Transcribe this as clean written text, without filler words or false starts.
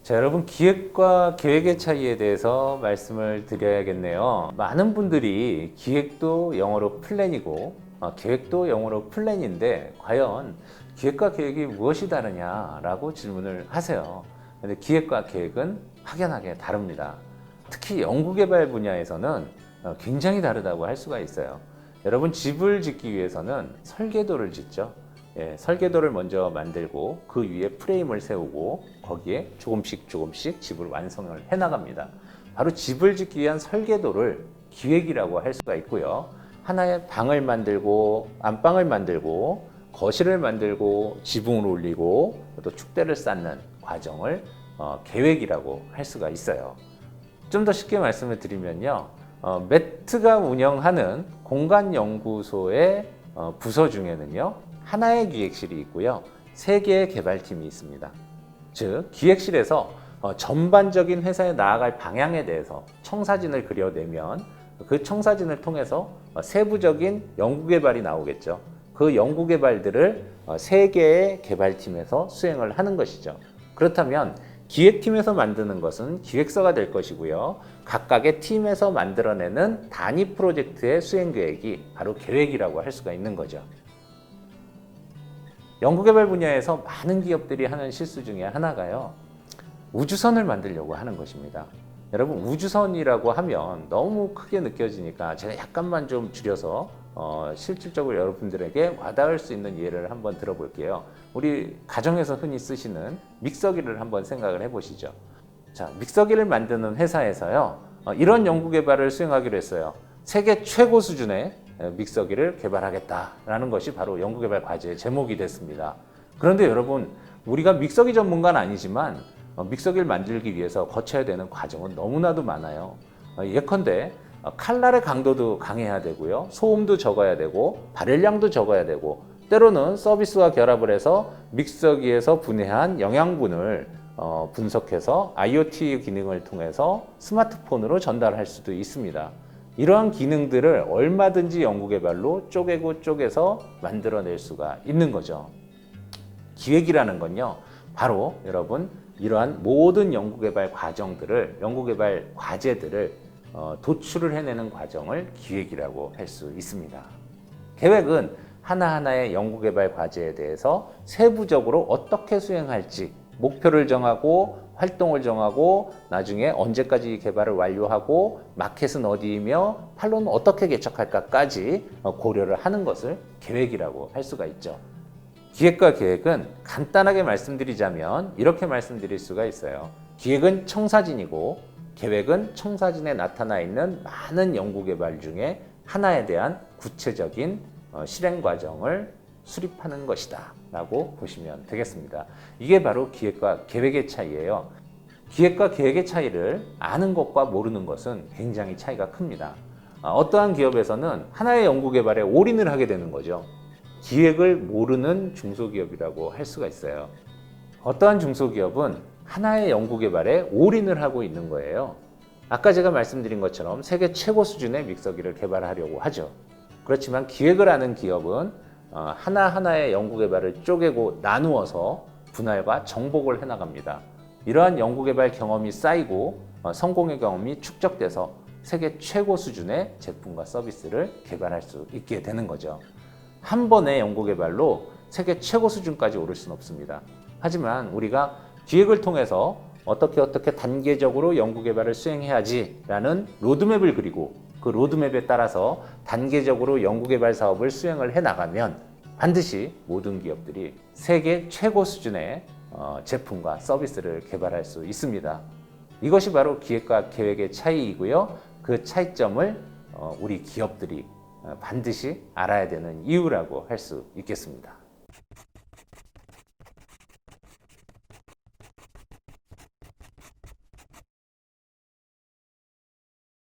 자, 여러분 기획과 계획의 차이에 대해서 말씀을 드려야겠네요. 많은 분들이 기획도 영어로 플랜이고 계획도 영어로 플랜인데 과연 기획과 계획이 무엇이 다르냐라고 질문을 하세요. 근데 기획과 계획은 확연하게 다릅니다. 특히 연구개발 분야에서는 굉장히 다르다고 할 수가 있어요. 여러분 집을 짓기 위해서는 설계도를 짓죠. 설계도를 먼저 만들고 그 위에 프레임을 세우고 거기에 조금씩 집을 완성을 해 나갑니다. 바로 집을 짓기 위한 설계도를 기획이라고 할 수가 있고요. 하나의 방을 만들고 안방을 만들고 거실을 만들고 지붕을 올리고 또 축대를 쌓는 과정을 계획이라고 할 수가 있어요. 좀 더 쉽게 말씀을 드리면요. 매트가 운영하는 공간연구소의 부서 중에는요. 하나의 기획실이 있고요. 3개의 개발팀이 있습니다. 즉 기획실에서 전반적인 회사에 나아갈 방향에 대해서 청사진을 그려내면 그 청사진을 통해서 세부적인 연구개발이 나오겠죠. 그 연구개발들을 3개의 개발팀에서 수행을 하는 것이죠. 그렇다면 기획팀에서 만드는 것은 기획서가 될 것이고요. 각각의 팀에서 만들어내는 단위 프로젝트의 수행계획이 바로 계획이라고 할 수가 있는 거죠. 연구개발 분야에서 많은 기업들이 하는 실수 중에 하나가요. 우주선을 만들려고 하는 것입니다. 여러분 우주선이라고 하면 너무 크게 느껴지니까 제가 약간만 좀 줄여서 실질적으로 여러분들에게 와닿을 수 있는 예를 한번 들어볼게요. 우리 가정에서 흔히 쓰시는 믹서기를 한번 생각을 해보시죠. 자, 믹서기를 만드는 회사에서요. 이런 연구개발을 수행하기로 했어요. 세계 최고 수준의 믹서기를 개발하겠다라는 것이 바로 연구개발 과제의 제목이 됐습니다. 그런데 여러분 우리가 믹서기 전문가는 아니지만 믹서기를 만들기 위해서 거쳐야 되는 과정은 너무나도 많아요. 예컨대 칼날의 강도도 강해야 되고요. 소음도 적어야 되고 발열량도 적어야 되고 때로는 서비스와 결합을 해서 믹서기에서 분해한 영양분을 분석해서 IoT 기능을 통해서 스마트폰으로 전달할 수도 있습니다. 이러한 기능들을 얼마든지 연구개발로 쪼개고 쪼개서 만들어낼 수가 있는 거죠. 기획이라는 건요. 바로 여러분 이러한 모든 연구개발 과정들을 연구개발 과제들을 도출을 해내는 과정을 기획이라고 할 수 있습니다. 계획은 하나하나의 연구개발 과제에 대해서 세부적으로 어떻게 수행할지 목표를 정하고 활동을 정하고 나중에 언제까지 개발을 완료하고 마켓은 어디이며 판로는 어떻게 개척할까까지 고려를 하는 것을 계획이라고 할 수가 있죠. 기획과 계획은 간단하게 말씀드리자면 이렇게 말씀드릴 수가 있어요. 기획은 청사진이고 계획은 청사진에 나타나 있는 많은 연구개발 중에 하나에 대한 구체적인 실행 과정을 수립하는 것이다 라고 보시면 되겠습니다. 이게 바로 기획과 계획의 차이예요. 기획과 계획의 차이를 아는 것과 모르는 것은 굉장히 차이가 큽니다. 어떠한 기업에서는 하나의 연구개발에 올인을 하게 되는 거죠. 기획을 모르는 중소기업이라고 할 수가 있어요. 어떠한 중소기업은 하나의 연구개발에 올인을 하고 있는 거예요. 아까 제가 말씀드린 것처럼 세계 최고 수준의 믹서기를 개발하려고 하죠. 그렇지만 기획을 하는 기업은 하나하나의 연구개발을 쪼개고 나누어서 분할과 정복을 해나갑니다. 이러한 연구개발 경험이 쌓이고 성공의 경험이 축적돼서 세계 최고 수준의 제품과 서비스를 개발할 수 있게 되는 거죠. 한 번의 연구개발로 세계 최고 수준까지 오를 수는 없습니다. 하지만 우리가 기획을 통해서 어떻게 단계적으로 연구개발을 수행해야지라는 로드맵을 그리고 그 로드맵에 따라서 단계적으로 연구개발 사업을 수행을 해나가면 반드시 모든 기업들이 세계 최고 수준의 제품과 서비스를 개발할 수 있습니다. 이것이 바로 기획과 계획의 차이이고요. 그 차이점을 우리 기업들이 반드시 알아야 되는 이유라고 할 수 있겠습니다.